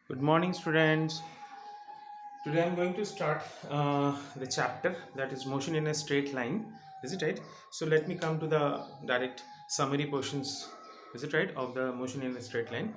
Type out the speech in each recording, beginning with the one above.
Good morning, students. Today I'm going to start the chapter that is motion in a straight line. Is it right? So let me come to the direct summary portions. Is it right? Of the motion in a straight line.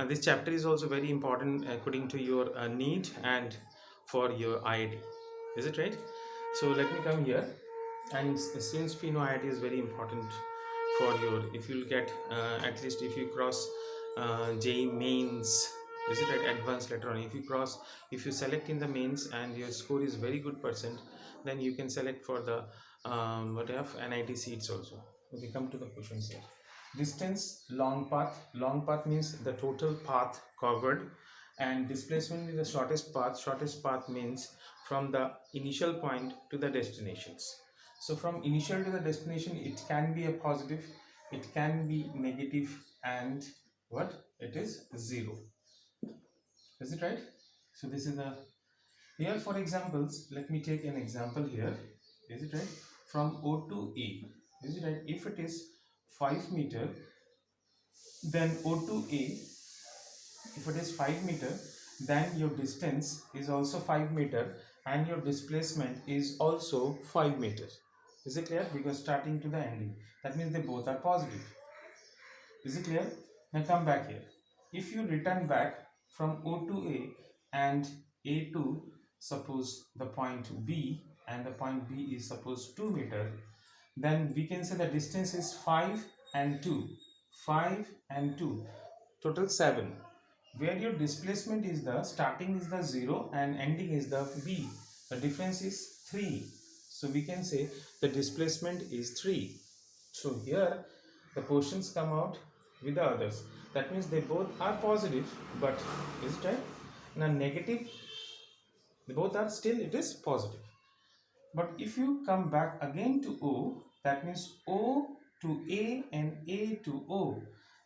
This chapter is also very important according to your need and for your IIT. Is it right? So let me come here. And since we know IIT is very important for your, if you'll get at least if you cross JEE mains, is it right? Advanced later on. If you select in the mains and your score is very good percent, then you can select for the what have NIT seats also. Okay, come to the questions here. Distance, long path means the total path covered, and displacement is the shortest path means from the initial point to the destinations. So from initial to the destination, it can be a positive, it can be negative, and what it is zero. Is it right? So this is the here for examples. Let me take an example here. Is it right? From O to A. Is it right? If it is 5 meter, then O to A, if it is 5 meter, then your distance is also 5 meter and your displacement is also 5 meters. Is it clear? Because starting to the ending, that means they both are positive. Is it clear? Now come back here. If you return back from O to A and A to suppose the point B and the point B is suppose 2 meter, then we can say the distance is 5 and 2. 5 and 2. Total 7. Where your displacement is the starting is the 0 and ending is the B. The difference is 3. So we can say the displacement is 3. So here the portions come out with the others. That means they both are positive, but is it right? Now negative, they both are still it is positive. But if you come back again to O, that means O to A and A to O.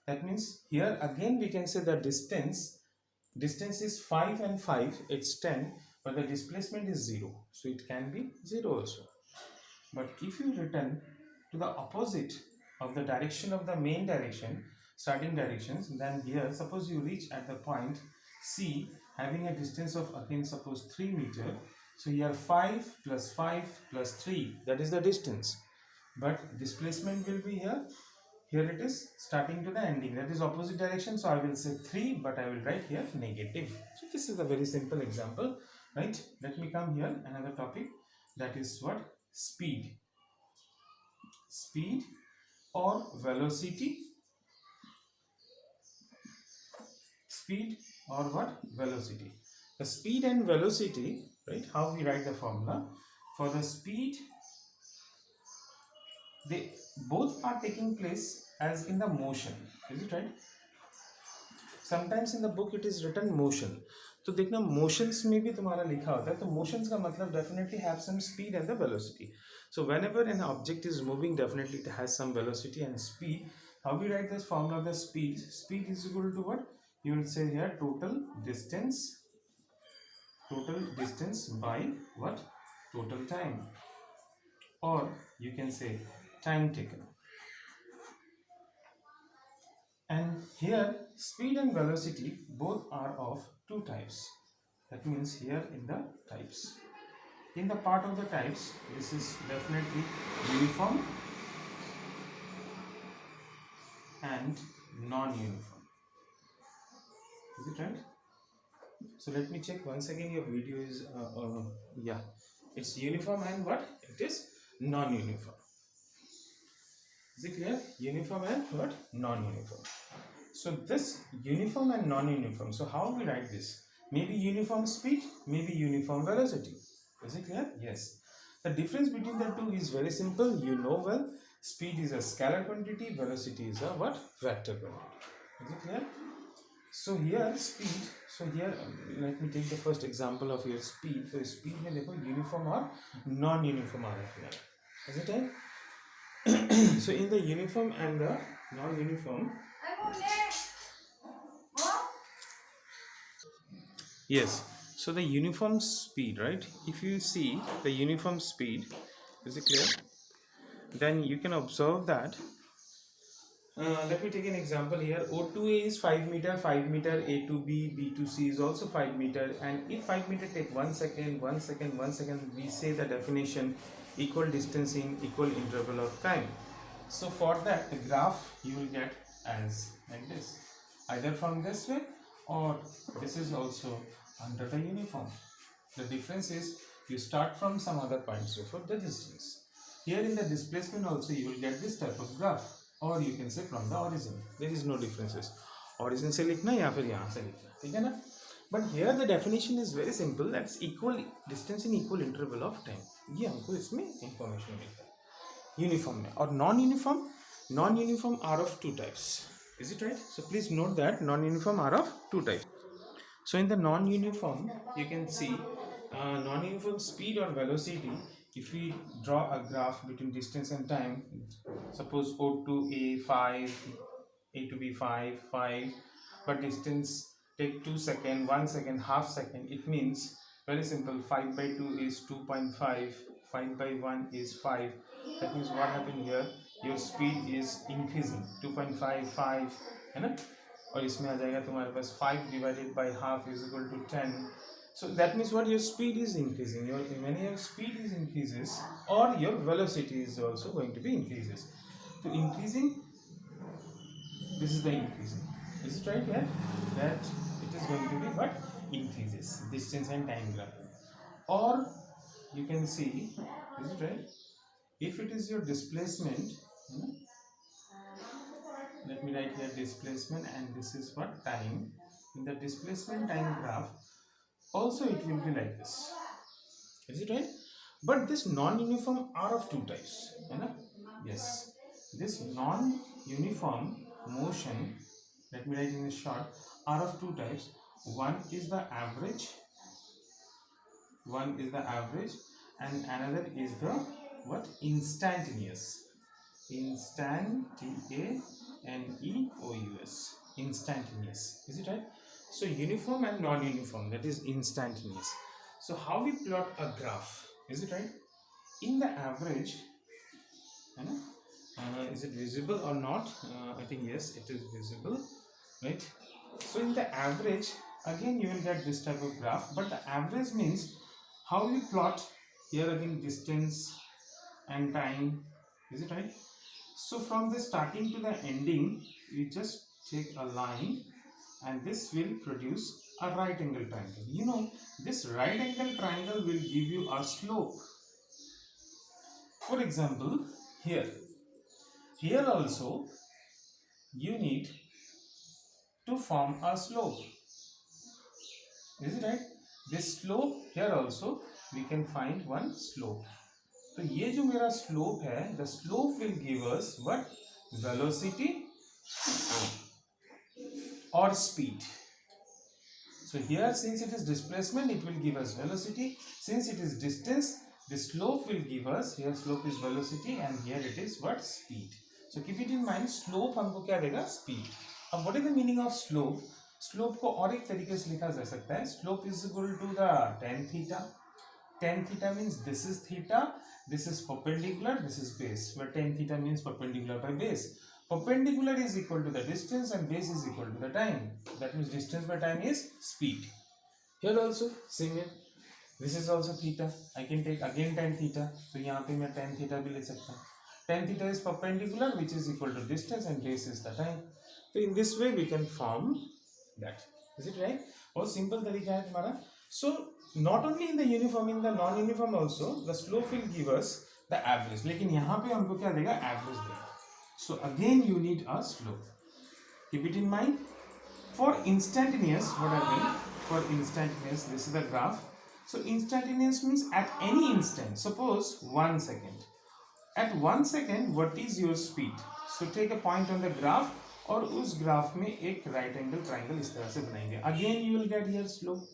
That means here again we can say the distance is 5 and 5, it's 10, but the displacement is 0. So it can be 0 also. But if you return to the opposite of the direction of the main direction, starting directions, then here suppose you reach at the point C having a distance of again suppose 3 meter. So here 5 plus 5 plus 3, that is the distance. But displacement will be here. Here it is starting to the ending, that is opposite direction. So I will say 3, but I will write here negative. So this is a very simple example, right? Let me come here another topic, that is what? Speed or velocity. Speed or what? Velocity. The speed and velocity, right? How we write the formula for the speed, they both are taking place as in the motion. Is it right? Sometimes in the book it is written motion. तो देखना motions में भी तुम्हारा लिखा होता है, तो motions का मतलब definitely have some speed and the velocity. So whenever an object is moving, definitely it has some velocity and speed. How we write this formula of the speed? Speed is equal to what? You will say here total distance by what? Total time, or you can say time taken. And here speed and velocity both are of two types. That means here in the types, in the part of the types, this is definitely uniform and non-uniform. Is it right? So let me check once again. Your video is yeah, it's uniform and what? It is non-uniform. Is it clear? Uniform and what? Non-uniform. So this uniform and non-uniform. So how we write this? Maybe uniform speed, maybe uniform velocity. Is it clear? Yes. The difference between the two is very simple. You know well. Speed is a scalar quantity. Velocity is a what? Vector quantity. Is it clear? So here speed. So here let me take the first example of your speed. So speed में देखो uniform or non-uniform आ रहा है. Is it right? So in the uniform and the non-uniform. Yes. So the uniform speed, right? If you see the uniform speed, is it clear? Then you can observe that Let me take an example here. O2A is 5 meter, 5 meter, A to B, B to C is also 5 meter, and if 5 meter take 1 second, 1 second, 1 second, we say the definition equal distance in equal interval of time. So for that, the graph you will get as like this, either from this way or this is also under the uniform. The difference is you start from some other point, so for the distance. Here in the displacement also you will get this type of graph, or you can say from the origin. There is no differences. Origin से लिखना या फिर यहाँ से लिखना, ठीक है ना? But here the definition is very simple. That's equal distance in equal interval of time. ये हमको इसमें information मिलता है. Uniform में और non-uniform are of two types. Is it right? So please note that non-uniform are of two types. So in the non-uniform, you can see non-uniform speed or velocity. If we draw a graph between distance and time, suppose O to A 5, A to B 5, 5, but distance take 2 seconds, 1 second, half second. It means very simple. 5 by 2 is 2.5. 5 by 1 is 5. That means what happened here? Your speed is increasing. 2.5, 5, है ना? और इसमें आ जाएगा तुम्हारे पास 5 divided by half is equal to 10. So that means what your speed is increasing. When your speed is increases, or your velocity is also going to be increases. So increasing, this is the increasing. Is it right here? That it is going to be what increases distance and time graph. Or you can see, is it right? If it is your displacement, let me write here displacement, and this is what time. In the displacement time graph also it will be like this. Is it right? But this non-uniform are of two types, yes. This non-uniform motion, let me write in a short, are of two types. One is the average, and another is the what? Instantaneous. Instantaneous. Instantaneous. Is it right? So uniform and non-uniform, that is instantaneous. So how we plot a graph? Is it right? In the average, is it visible or not? I think yes, it is visible, right? So in the average, again you will get this type of graph, but the average means how we plot here again distance and time. Is it right? So from the starting to the ending, we just take a line, and this will produce a right angle triangle. This right angle triangle will give you a slope. For example, here also you need to form a slope. Is it right? This slope, here also we can find one slope. तो ये जो मेरा slope है, the slope will give us what? Velocity or speed. So here, since it is displacement, it will give us velocity. Since it is distance, the slope will give us, here slope is velocity and here it is what? Speed. So keep it in mind, slope हमको क्या देगा? Speed. अब what is the meaning of slope? Slope को और एक तरीके से लिखा जा सकता है. Slope is equal to the tan theta. Tan theta means this is theta, this is perpendicular, this is base. Where tan theta means perpendicular by base. Perpendicular is equal to the distance and base is equal to the time. That means distance by time is speed. Here also same way. This is also theta. I can take again tan theta. So यहाँ पे मैं tan theta भी ले सकता हूँ. Tan theta is perpendicular, which is equal to distance, and base is the time. So in this way we can form that. Is it right? बहुत simple तरीका है तुम्हारा. So not only in the uniform, in the non-uniform also the slope will give us the average. लेकिन यहाँ पे हमको क्या देगा? Average देगा. So again you need a slope. Keep it in mind. For instantaneous, what I mean? For instantaneous, this is the graph. So instantaneous means at any instant. Suppose 1 second. At 1 second, what is your speed? So take a point on the graph, और उस graph में एक right angle triangle इस तरह से बनाएंगे. Again you will get here slope.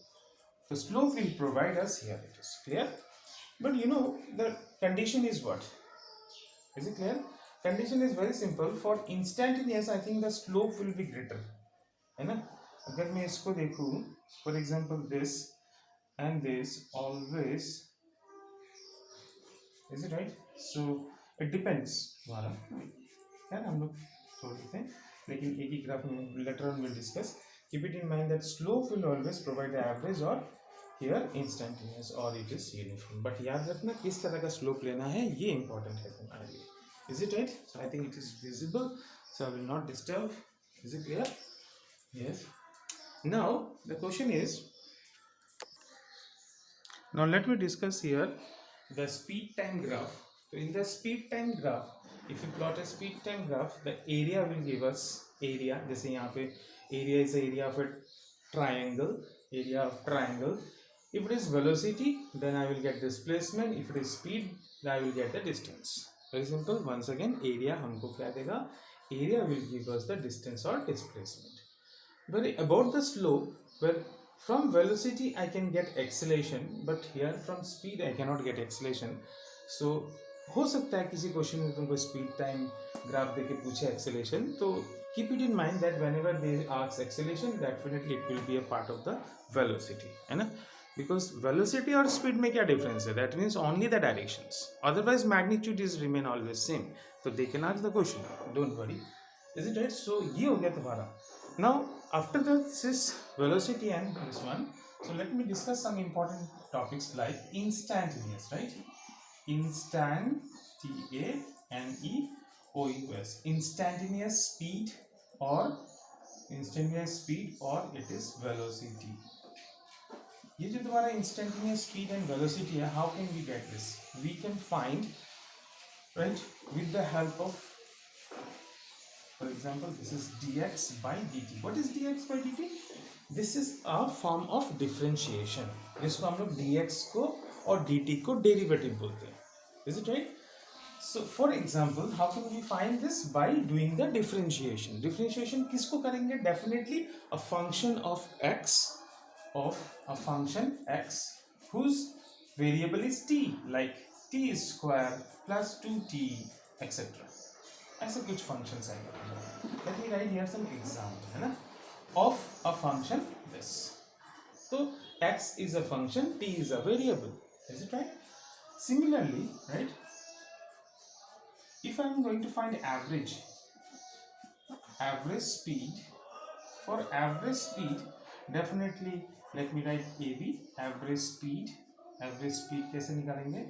The slope will provide us here. It is clear. But the condition is what? Is it clear? Condition is very simple. For instantaneous, I think the slope will be greater. है ना? अगर मैं इसको देखूं, for example this and this always, is it right? So it depends. वाला यार हम लोग छोड़ देते हैं, लेकिन एक ही ग्राफ में later on we'll discuss. Keep it in mind that slope will always provide the average or here instantaneous or it is uniform. But याद रखना किस तरह का slope लेना है, ये important है तुम्हारे लिए. Is it right? So I think it is visible, so I will not disturb. Is it clear? Yes. Now the question is, now let me discuss here the speed time graph. So in the speed time graph, if you plot a speed time graph, the area will give us area. जैसे यहाँ पे area is the area of a triangle, area of triangle. If it is velocity, then I will get displacement. If it is speed, then I will get the distance. Very simple. Once again, area हमको क्या देगा? Area will give us the distance or displacement. But about the slope, well, from velocity I can get acceleration, but here from speed I cannot get acceleration. So हो सकता है किसी question में तुमको speed time graph देके पूछे acceleration, तो keep it in mind that whenever they ask acceleration definitely it will be a part of the velocity, है ना. बिकॉज वेलोसिटी और स्पीड में क्या डिफरेंस है? That means only the directions, otherwise magnitude is remain always same. तो they can ask the question, don't worry. Is it right? So ये हो गया तुम्हारा. Now after this is velocity and this one, so let me discuss some important topics like instantaneous, right? Instantaneous, instantaneous speed or it is velocity. ये जो तुम्हारा instantaneous speed and velocity है, how can we get this? We can find, right, with the help of, for example, this is dx by dt. What is dx by dt? This is a form of differentiation. इसको हम लोग dx को और dt को derivative बोलते हैं. Is it right? So for example, how can we find this? By doing the differentiation. Differentiation किसको करेंगे? Definitely a function of x whose variable is t, like t square plus 2t etc. ऐसे कुछ functions आएंगे. Let me write here some example, है ना, of a function this. तो x is a function, t is a variable. Is it right? Similarly, right, if I am going to find average speed, for average speed definitely let me write ab, average speed कैसे निकालेंगे?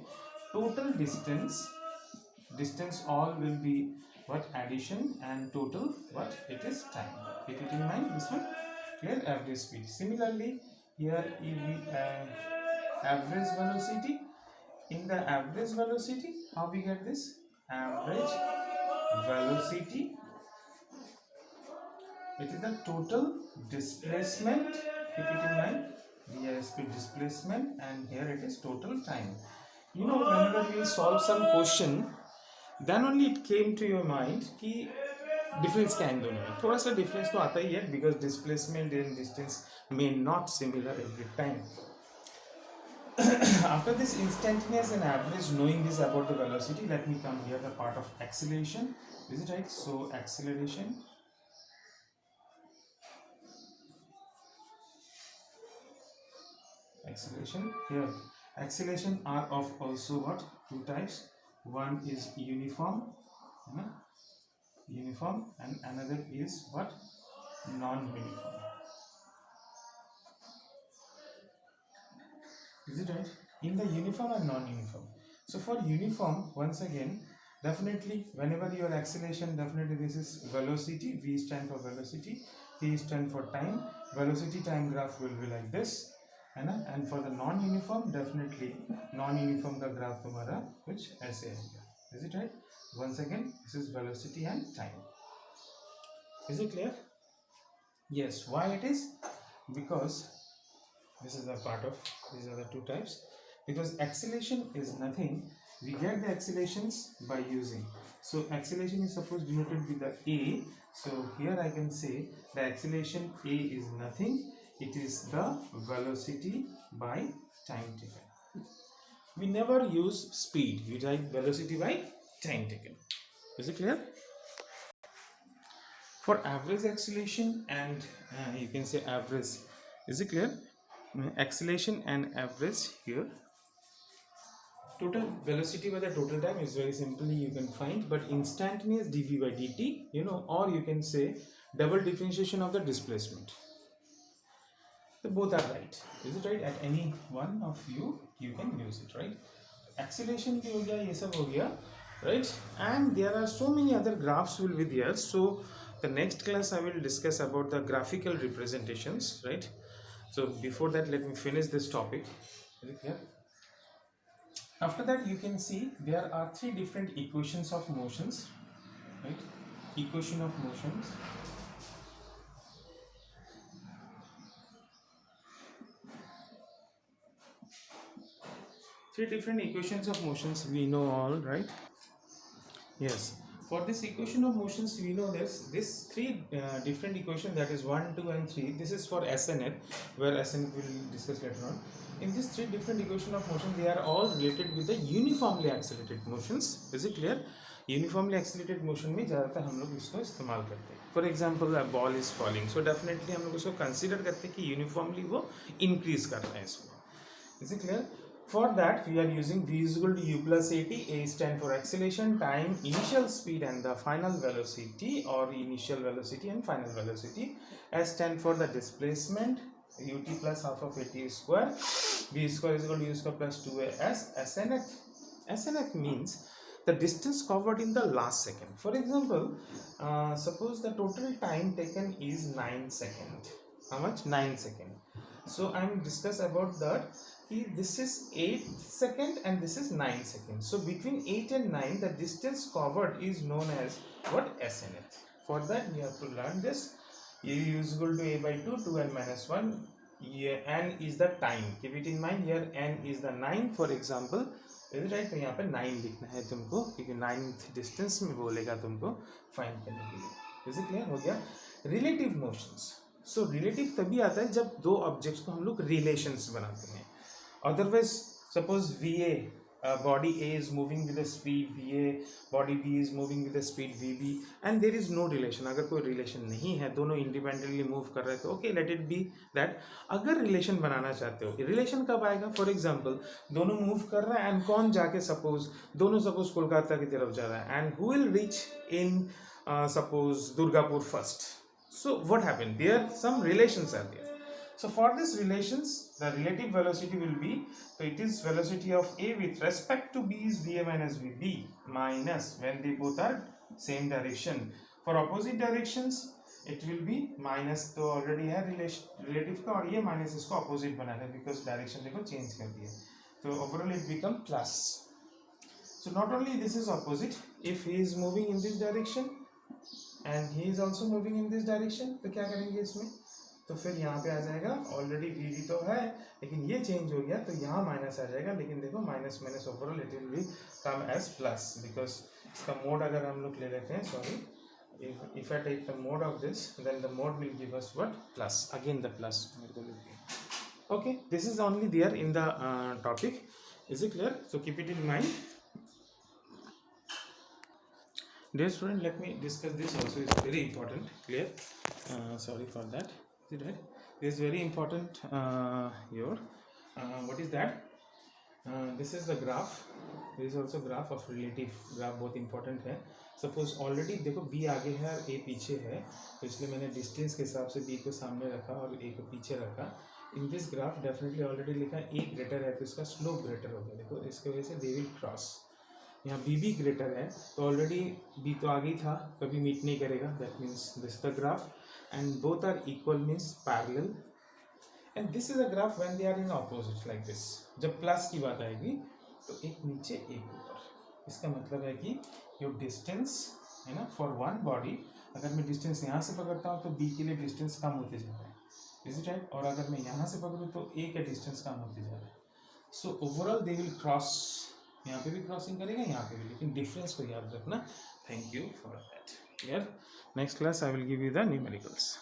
Total distance all will be what? Addition, and total what? It is time. Keep it in mind, this one. Clear? Average speed. Similarly here average velocity. In the average velocity, how we get this? Average velocity, it is the total displacement. Keep it in mind. Here speed displacement, and here it is total time. You know, whenever we solve some question, then only it came to your mind कि difference क्या है इन दोनों में. थोड़ा सा difference तो आता ही है, because displacement and distance may not similar every time. After this instantaneous and average, knowing this about the velocity, let me come here the part of acceleration. Is it right? So acceleration, here acceleration are of also what? Two types. One is uniform, and another is what? Non-uniform. Is it right? In the uniform and non-uniform. So for uniform, once again, definitely whenever your acceleration, definitely this is velocity. V stand for velocity, T stand for time. Velocity time graph will be like this, and for the non-uniform, definitely non-uniform का graph तुम्हारा कुछ ऐसे आएगा. Is it right? Once again, this is velocity and time. Is it clear? Yes. Why it is? Because this is the part of, these are the two types. Because acceleration is nothing, we get the accelerations by using. So acceleration is supposed denoted with the a. So here I can say the acceleration a is nothing, it is the velocity by time taken. We never use speed, we write velocity by time taken. Is it clear? For average acceleration and you can say average, is it clear? Acceleration and average here, total velocity by the total time is very simply you can find, but instantaneous dv by dt, or you can say double differentiation of the displacement. So both are right, is it right? At any one of you can use it, right? Acceleration bhi ho gaya, ye sab ho gaya, right? And there are so many other graphs will be there. So the next class I will discuss about the graphical representations, right? So before that, let me finish this topic. Is it clear? After that, you can see there are three different equations of motions, right? Equation of motions. Three different equations of motions we know all, right? Yes. For this equation of motions, we know this three different equations, that is 1, 2 and 3. This is for SNF, where SNF will discuss later on. In these three different equation of motion, they are all related with the uniformly accelerated motions. Is it clear? Uniformly accelerated motion में ज़्यादातर हम लोग इसको इस्तेमाल करते हैं. For example, a ball is falling, so definitely हम लोग उसको consider करते हैं कि uniformly वो increase कर रहे हैं इसमें. Is it clear? For that, we are using v is equal to u plus at. A stand for acceleration, time, initial speed and the final velocity, or initial velocity and final velocity. S stand for the displacement, ut plus half of at square. V square is equal to u square plus 2as. SNF means the distance covered in the last second. For example, suppose the total time taken is 9 seconds. How much? 9 seconds. So I am discuss about that. This is 8 seconds and this is 9 seconds. So between 8 and 9, the distance covered is known as what? SNF. For that, we have to learn this. U is equal to a by 2, 2n minus 1. Here n is the time. Keep it in mind. Here n is the 9. For example, is it right? तो यहाँ पे 9 लिखना है तुमको, क्योंकि 9th distance में बोलेगा तुमको फाइंड करने के लिए. Is it clear? हो गया. Relative motions. सो रिलेटिव तभी आता है जब दो ऑब्जेक्ट्स को हम लोग रिलेशंस बनाते हैं. Otherwise, suppose VA, body A is moving with the speed VA, body B is moving with the speed VB, and there is no relation. अगर कोई relation नहीं है, दोनों independently move कर रहे हैं, तो okay, let it be that. अगर relation बनाना चाहते हो, relation कब आएगा? For example, दोनों move कर रहे हैं and कौन जाके suppose कोलकाता की तरफ जा रहा है, and who will reach in suppose Durgapur first. So what happened? There some relations are there. So for this relations, the relative velocity will be, so it is velocity of A with respect to B is VA minus VB, minus when they both are same direction. For opposite directions, it will be minus. तो already है relative का, और ये minus इसको opposite बना है because direction देखो change कर दिया. So overall it become plus. So not only this is opposite, if he is moving in this direction and he is also moving in this direction, तो क्या करेंगे इसमें? तो फिर यहाँ पे आ जाएगा, ऑलरेडी वी तो है लेकिन ये चेंज हो गया, तो यहाँ माइनस आ जाएगा. लेकिन देखो minus minus overall it will be come as plus, because इसका मोड अगर हम लोग ले लेते हैं, sorry, if I take the mod of this, then the mod will give us what? Plus. Again the plus. Okay, this is only there in the topic. Is it clear? So keep it in mind. Dear student, let me discuss this also. It's very important. Clear? Sorry for that. Right? This is very important. What is that? This is the graph. This is also graph of relative. Graph बहुत important है. Suppose already देखो B आगे है और A पीछे है, तो इसलिए मैंने distance के हिसाब से B को सामने रखा और A को पीछे रखा. In this graph definitely already लिखा A greater है तो इसका slope greater हो गया. देखो इसके वजह से they will cross. यहाँ बी भी ग्रेटर है तो ऑलरेडी बी तो आगे ही था, कभी मीट नहीं करेगा. That means this the graph and both are equal means parallel. And this is a graph when they are in opposite like this. जब प्लस की बात आएगी तो एक नीचे एक ऊपर. इसका मतलब है कि योर डिस्टेंस है ना, फॉर वन बॉडी, अगर मैं डिस्टेंस यहाँ से पकड़ता हूँ तो बी के लिए डिस्टेंस कम होते जा रहा है. Is it right? और अगर मैं यहाँ से पकड़ूँ तो ए का डिस्टेंस कम होते जा रहा है. So overall they will cross. यहाँ पे भी क्रॉसिंग करेगा, यहाँ पे भी, लेकिन डिफरेंस को याद रखना. Thank you for that. Clear? Next class I will give you the numericals.